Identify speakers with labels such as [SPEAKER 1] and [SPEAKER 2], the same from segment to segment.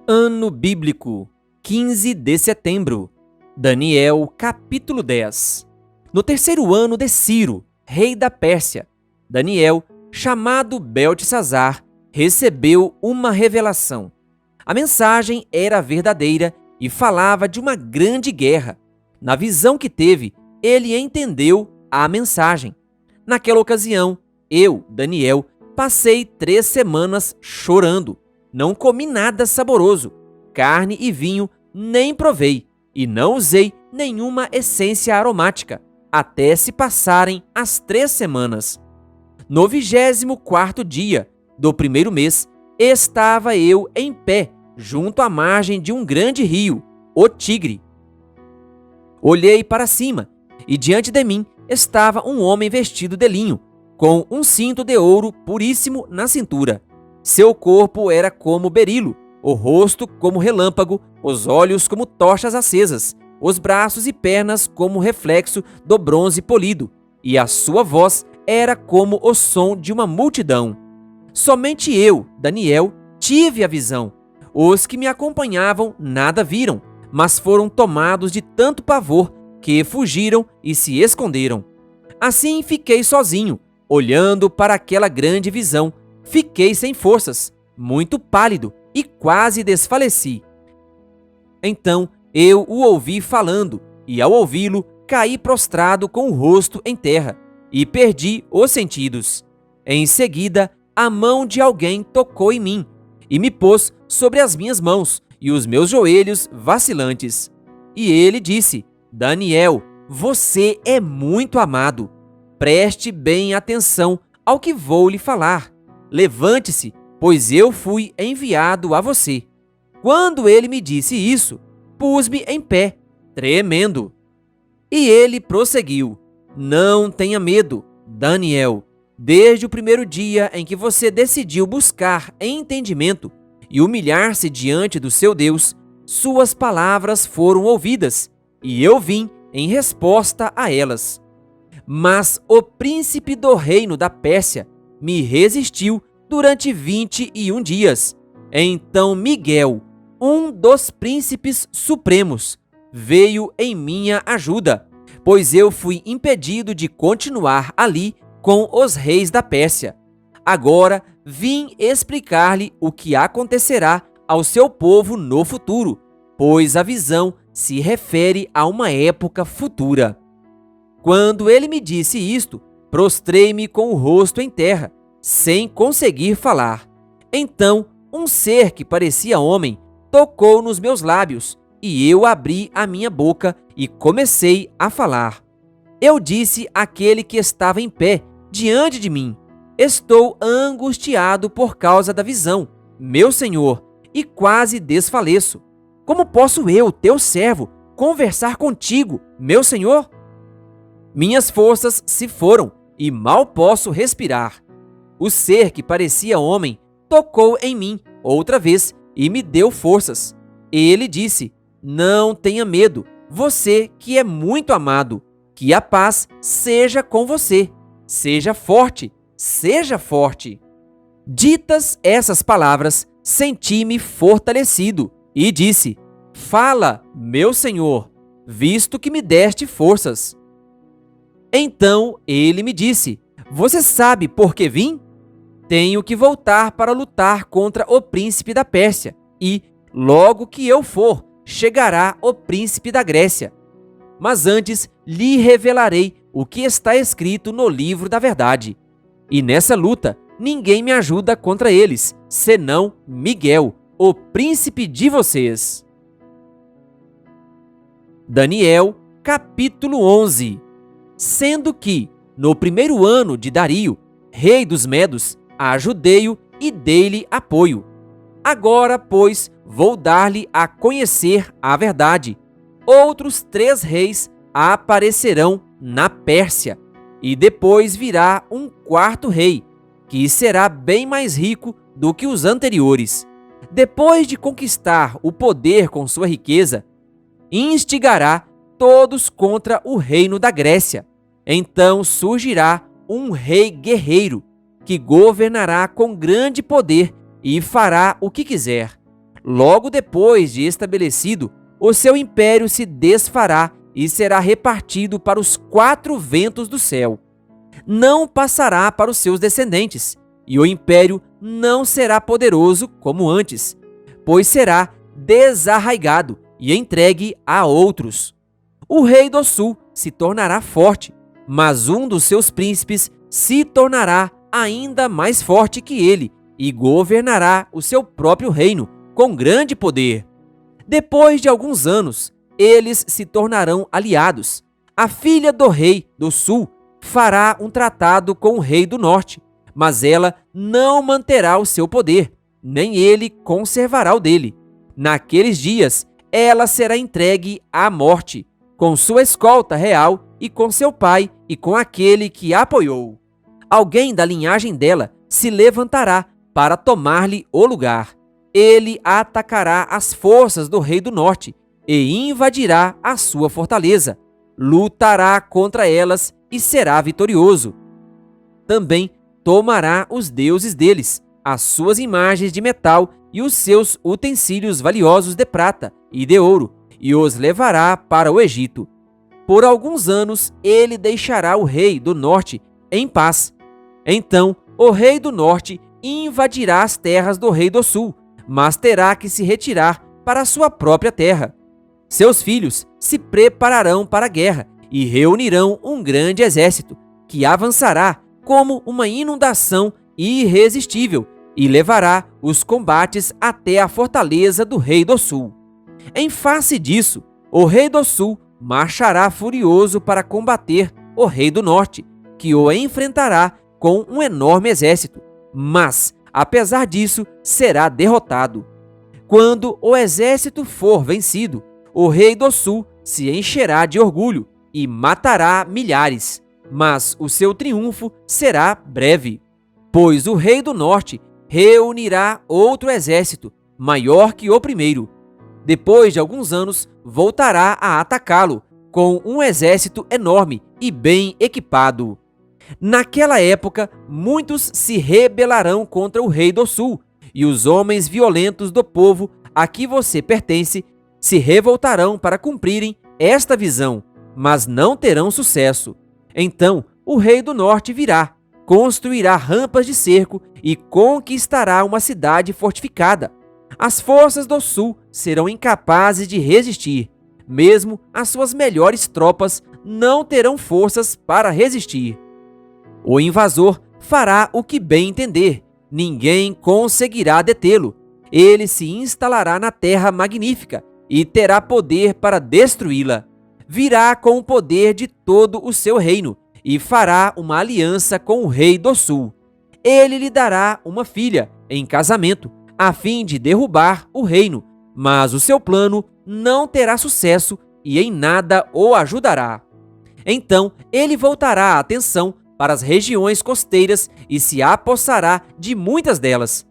[SPEAKER 1] Ano Bíblico, 15 de setembro. Daniel, capítulo 10. No terceiro ano de Ciro, rei da Pérsia, Daniel, chamado Beltesazar, recebeu uma revelação. A mensagem era verdadeira e falava de uma grande guerra. Na visão que teve, ele entendeu a mensagem. Naquela ocasião, eu, Daniel, passei 3 semanas chorando. Não comi nada saboroso, carne e vinho nem provei, e não usei nenhuma essência aromática, até se passarem as 3 semanas. No 24º dia do primeiro mês, estava eu em pé, junto à margem de um grande rio, o Tigre. Olhei para cima, e diante de mim estava um homem vestido de linho, com um cinto de ouro puríssimo na cintura. Seu corpo era como berilo, o rosto como relâmpago, os olhos como tochas acesas, os braços e pernas como reflexo do bronze polido, e a sua voz era como o som de uma multidão. Somente eu, Daniel, tive a visão. Os que me acompanhavam nada viram, mas foram tomados de tanto pavor que fugiram e se esconderam. Assim fiquei sozinho, olhando para aquela grande visão. Fiquei sem forças, muito pálido e quase desfaleci. Então eu o ouvi falando, e ao ouvi-lo, caí prostrado com o rosto em terra, e perdi os sentidos. Em seguida, a mão de alguém tocou em mim, e me pôs sobre as minhas mãos e os meus joelhos vacilantes. E ele disse: Daniel, você é muito amado. Preste bem atenção ao que vou lhe falar. Levante-se, pois eu fui enviado a você. Quando ele me disse isso, pus-me em pé, tremendo. E ele prosseguiu: Não tenha medo, Daniel. Desde o primeiro dia em que você decidiu buscar entendimento e humilhar-se diante do seu Deus, suas palavras foram ouvidas, e eu vim em resposta a elas. Mas o príncipe do reino da Pérsia me resistiu durante 21 dias. Então Miguel, um dos príncipes supremos, veio em minha ajuda, pois eu fui impedido de continuar ali com os reis da Pérsia. Agora vim explicar-lhe o que acontecerá ao seu povo no futuro, pois a visão se refere a uma época futura. Quando ele me disse isto, prostrei-me com o rosto em terra, sem conseguir falar. Então, um ser que parecia homem tocou nos meus lábios, e eu abri a minha boca e comecei a falar. Eu disse àquele que estava em pé diante de mim: Estou angustiado por causa da visão, meu senhor, e quase desfaleço. Como posso eu, teu servo, conversar contigo, meu senhor? Minhas forças se foram e mal posso respirar. O ser que parecia homem tocou em mim outra vez e me deu forças. Ele disse: Não tenha medo, você que é muito amado. Que a paz seja com você. Seja forte, seja forte. Ditas essas palavras, senti-me fortalecido e disse: Fala, meu senhor, visto que me deste forças. Então ele me disse: Você sabe por que vim? Tenho que voltar para lutar contra o príncipe da Pérsia, e, logo que eu for, chegará o príncipe da Grécia. Mas antes lhe revelarei o que está escrito no livro da verdade. E nessa luta, ninguém me ajuda contra eles, senão Miguel, o príncipe de vocês. Daniel, capítulo 11. Sendo que, no primeiro ano de Dario, rei dos Medos, ajudei-o e dei-lhe apoio. Agora, pois, vou dar-lhe a conhecer a verdade. Outros 3 reis aparecerão na Pérsia, e depois virá um 4º rei, que será bem mais rico do que os anteriores. Depois de conquistar o poder com sua riqueza, instigará todos contra o reino da Grécia. Então surgirá um rei guerreiro, que governará com grande poder e fará o que quiser. Logo depois de estabelecido, o seu império se desfará e será repartido para os 4 ventos do céu. Não passará para os seus descendentes, e o império não será poderoso como antes, pois será desarraigado e entregue a outros. O rei do sul se tornará forte, mas um dos seus príncipes se tornará ainda mais forte que ele e governará o seu próprio reino com grande poder. Depois de alguns anos, eles se tornarão aliados. A filha do rei do sul fará um tratado com o rei do norte, mas ela não manterá o seu poder, nem ele conservará o dele. Naqueles dias, ela será entregue à morte, com sua escolta real e com seu pai e com aquele que a apoiou. Alguém da linhagem dela se levantará para tomar-lhe o lugar. Ele atacará as forças do rei do norte e invadirá a sua fortaleza. Lutará contra elas e será vitorioso. Também tomará os deuses deles, as suas imagens de metal e os seus utensílios valiosos de prata e de ouro, e os levará para o Egito. Por alguns anos ele deixará o rei do norte em paz. Então o rei do norte invadirá as terras do rei do sul, mas terá que se retirar para sua própria terra. Seus filhos se prepararão para a guerra e reunirão um grande exército, que avançará como uma inundação irresistível e levará os combates até a fortaleza do rei do sul. Em face disso, o rei do sul marchará furioso para combater o rei do norte, que o enfrentará com um enorme exército, mas, apesar disso, será derrotado. Quando o exército for vencido, o rei do sul se encherá de orgulho e matará milhares, mas o seu triunfo será breve, pois o rei do norte reunirá outro exército, maior que o primeiro. Depois de alguns anos, voltará a atacá-lo, com um exército enorme e bem equipado. Naquela época, muitos se rebelarão contra o rei do sul, e os homens violentos do povo a que você pertence se revoltarão para cumprirem esta visão, mas não terão sucesso. Então, o rei do norte virá, construirá rampas de cerco e conquistará uma cidade fortificada. As forças do sul serão incapazes de resistir. Mesmo as suas melhores tropas não terão forças para resistir. O invasor fará o que bem entender. Ninguém conseguirá detê-lo. Ele se instalará na terra magnífica e terá poder para destruí-la. Virá com o poder de todo o seu reino e fará uma aliança com o rei do sul. Ele lhe dará uma filha em casamento, a fim de derrubar o reino, mas o seu plano não terá sucesso e em nada o ajudará. Então ele voltará a atenção para as regiões costeiras e se apossará de muitas delas.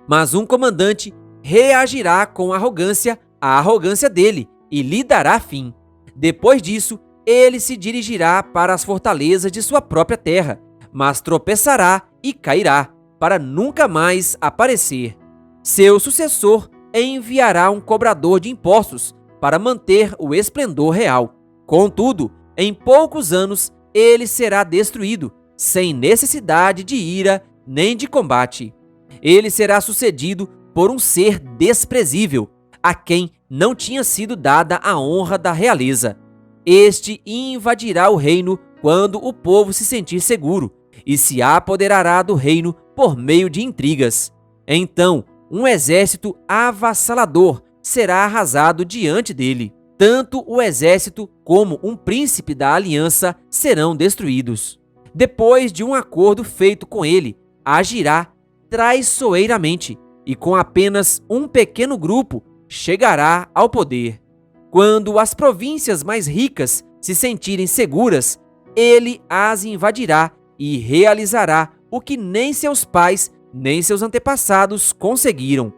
[SPEAKER 1] Mas um comandante reagirá com arrogância à arrogância dele e lhe dará fim. Depois disso, ele se dirigirá para as fortalezas de sua própria terra, mas tropeçará e cairá, para nunca mais aparecer. Seu sucessor enviará um cobrador de impostos para manter o esplendor real. Contudo, em poucos anos, ele será destruído, sem necessidade de ira nem de combate. Ele será sucedido por um ser desprezível, a quem não tinha sido dada a honra da realeza. Este invadirá o reino quando o povo se sentir seguro e se apoderará do reino por meio de intrigas. Então, um exército avassalador será arrasado diante dele. Tanto o exército como um príncipe da aliança serão destruídos. Depois de um acordo feito com ele, agirá traiçoeiramente e com apenas um pequeno grupo chegará ao poder. Quando as províncias mais ricas se sentirem seguras, ele as invadirá e realizará o que nem seus pais nem seus antepassados conseguiram.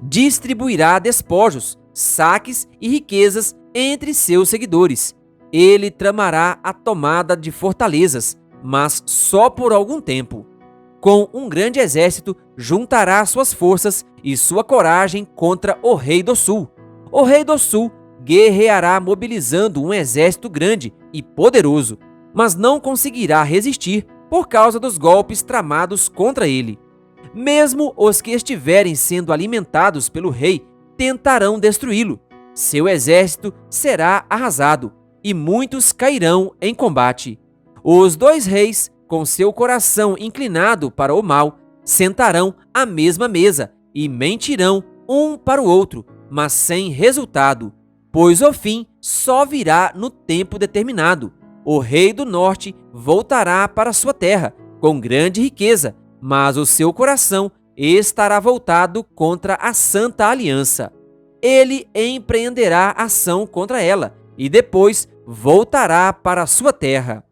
[SPEAKER 1] Distribuirá despojos, saques e riquezas entre seus seguidores. Ele tramará a tomada de fortalezas, mas só por algum tempo. Com um grande exército, juntará suas forças e sua coragem contra o rei do sul. O rei do sul guerreará mobilizando um exército grande e poderoso, mas não conseguirá resistir por causa dos golpes tramados contra ele. Mesmo os que estiverem sendo alimentados pelo rei tentarão destruí-lo. Seu exército será arrasado e muitos cairão em combate. Os dois reis, com seu coração inclinado para o mal, sentarão à mesma mesa e mentirão um para o outro, mas sem resultado, pois o fim só virá no tempo determinado. O rei do norte voltará para sua terra com grande riqueza, mas o seu coração estará voltado contra a Santa Aliança. Ele empreenderá ação contra ela e depois voltará para sua terra.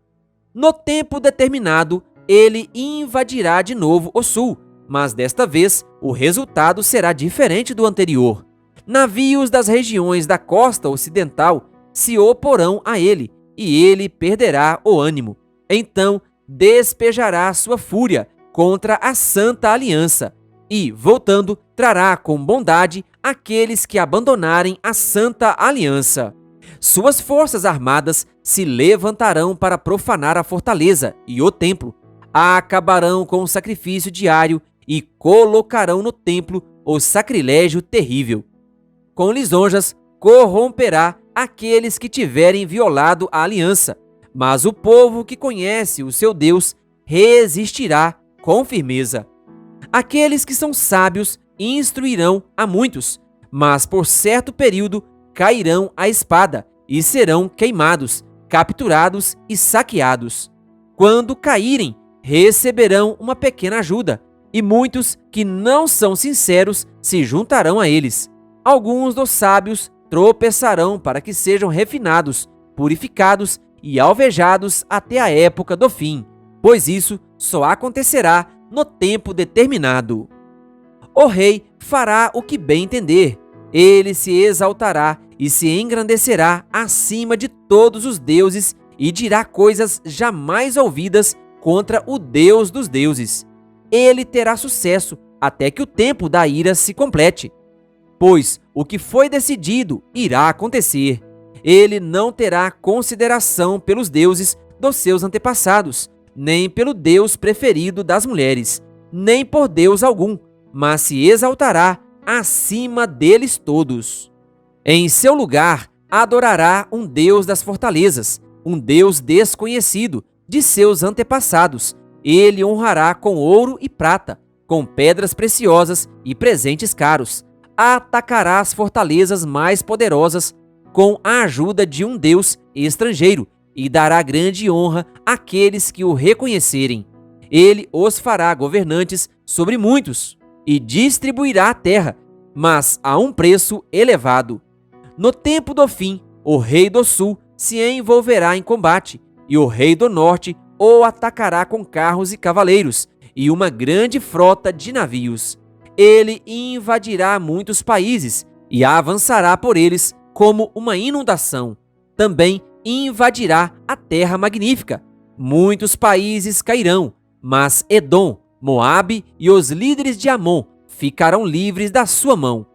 [SPEAKER 1] No tempo determinado, ele invadirá de novo o sul, mas desta vez o resultado será diferente do anterior. Navios das regiões da costa ocidental se oporão a ele, e ele perderá o ânimo. Então despejará sua fúria contra a Santa Aliança e, voltando, trará com bondade aqueles que abandonarem a Santa Aliança. Suas forças armadas se levantarão para profanar a fortaleza e o templo, acabarão com o sacrifício diário e colocarão no templo o sacrilégio terrível. Com lisonjas corromperá aqueles que tiverem violado a aliança, mas o povo que conhece o seu Deus resistirá com firmeza. Aqueles que são sábios instruirão a muitos, mas por certo período cairão à espada e serão queimados, capturados e saqueados. Quando caírem, receberão uma pequena ajuda, e muitos que não são sinceros se juntarão a eles. Alguns dos sábios tropeçarão para que sejam refinados, purificados e alvejados até a época do fim, pois isso só acontecerá no tempo determinado. O rei fará o que bem entender. Ele se exaltará e se engrandecerá acima de todos os deuses e dirá coisas jamais ouvidas contra o Deus dos deuses. Ele terá sucesso até que o tempo da ira se complete, pois o que foi decidido irá acontecer. Ele não terá consideração pelos deuses dos seus antepassados, nem pelo Deus preferido das mulheres, nem por Deus algum, mas se exaltará acima deles todos. Em seu lugar, adorará um Deus das fortalezas, um Deus desconhecido de seus antepassados. Ele honrará com ouro e prata, com pedras preciosas e presentes caros. Atacará as fortalezas mais poderosas com a ajuda de um Deus estrangeiro e dará grande honra àqueles que o reconhecerem. Ele os fará governantes sobre muitos e distribuirá a terra, mas a um preço elevado. No tempo do fim, o rei do sul se envolverá em combate, e o rei do norte o atacará com carros e cavaleiros e uma grande frota de navios. Ele invadirá muitos países e avançará por eles como uma inundação. Também invadirá a terra magnífica. Muitos países cairão, mas Edom, Moabe e os líderes de Amon ficarão livres da sua mão.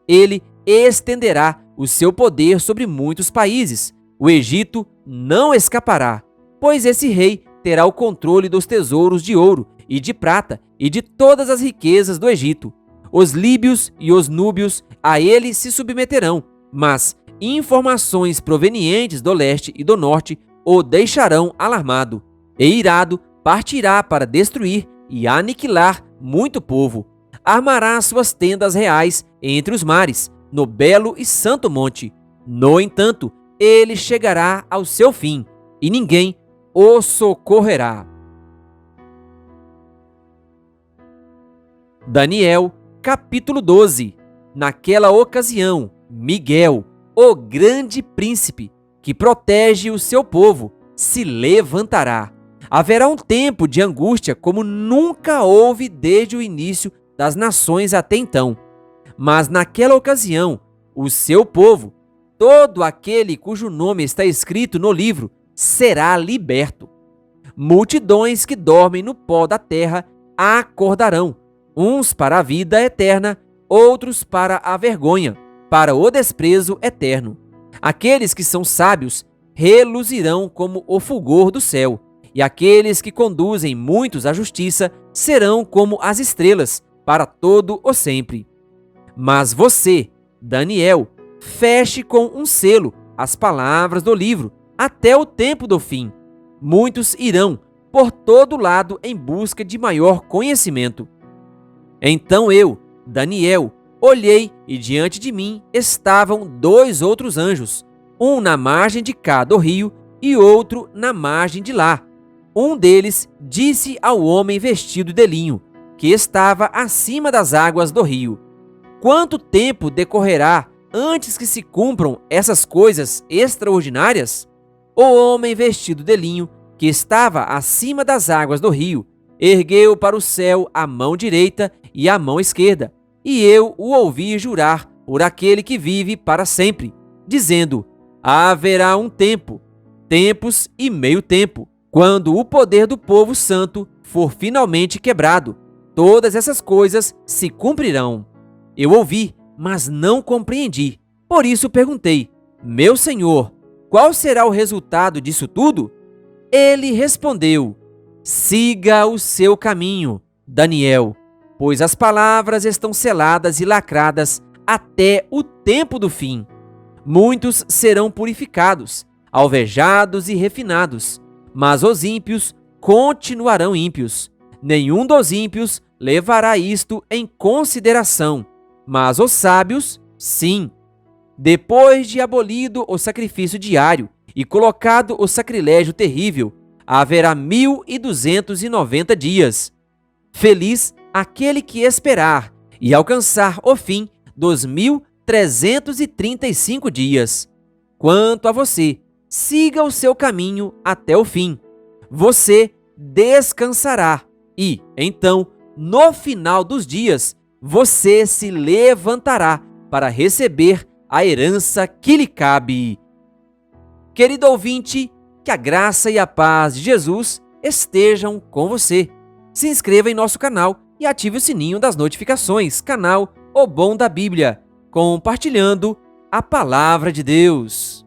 [SPEAKER 1] Ele estenderá o seu poder sobre muitos países. O Egito não escapará, pois esse rei terá o controle dos tesouros de ouro e de prata e de todas as riquezas do Egito. Os líbios e os núbios a ele se submeterão, mas informações provenientes do leste e do norte o deixarão alarmado. E irado, partirá para destruir e aniquilar muito povo. Armará suas tendas reais entre os mares, no belo e santo monte. No entanto, ele chegará ao seu fim, e ninguém o socorrerá. Daniel, capítulo 12. Naquela ocasião, Miguel, o grande príncipe, que protege o seu povo, se levantará. Haverá um tempo de angústia como nunca houve desde o início das nações até então. Mas naquela ocasião, o seu povo, todo aquele cujo nome está escrito no livro, será liberto. Multidões que dormem no pó da terra acordarão, uns para a vida eterna, outros para a vergonha, para o desprezo eterno. Aqueles que são sábios reluzirão como o fulgor do céu, e aqueles que conduzem muitos à justiça serão como as estrelas, para todo o sempre. Mas você, Daniel, feche com um selo as palavras do livro, até o tempo do fim. Muitos irão por todo lado em busca de maior conhecimento. Então eu, Daniel, olhei e diante de mim estavam 2 outros anjos, um na margem de cá do rio e outro na margem de lá. Um deles disse ao homem vestido de linho, que estava acima das águas do rio: quanto tempo decorrerá antes que se cumpram essas coisas extraordinárias? O homem vestido de linho, que estava acima das águas do rio, ergueu para o céu a mão direita e a mão esquerda, e eu o ouvi jurar por aquele que vive para sempre, dizendo: haverá um tempo, tempos e meio tempo, quando o poder do povo santo for finalmente quebrado. Todas essas coisas se cumprirão. Eu ouvi, mas não compreendi. Por isso perguntei: meu senhor, qual será o resultado disso tudo? Ele respondeu: siga o seu caminho, Daniel, pois as palavras estão seladas e lacradas até o tempo do fim. Muitos serão purificados, alvejados e refinados, mas os ímpios continuarão ímpios. Nenhum dos ímpios levará isto em consideração, mas os sábios, sim. Depois de abolido o sacrifício diário e colocado o sacrilégio terrível, haverá 1290 dias. Feliz aquele que esperar e alcançar o fim dos 1335 dias. Quanto a você, siga o seu caminho até o fim. Você descansará e, então, no final dos dias, você se levantará para receber a herança que lhe cabe. Querido ouvinte, que a graça e a paz de Jesus estejam com você. Se inscreva em nosso canal e ative o sininho das notificações, canal O Bom da Bíblia, compartilhando a Palavra de Deus.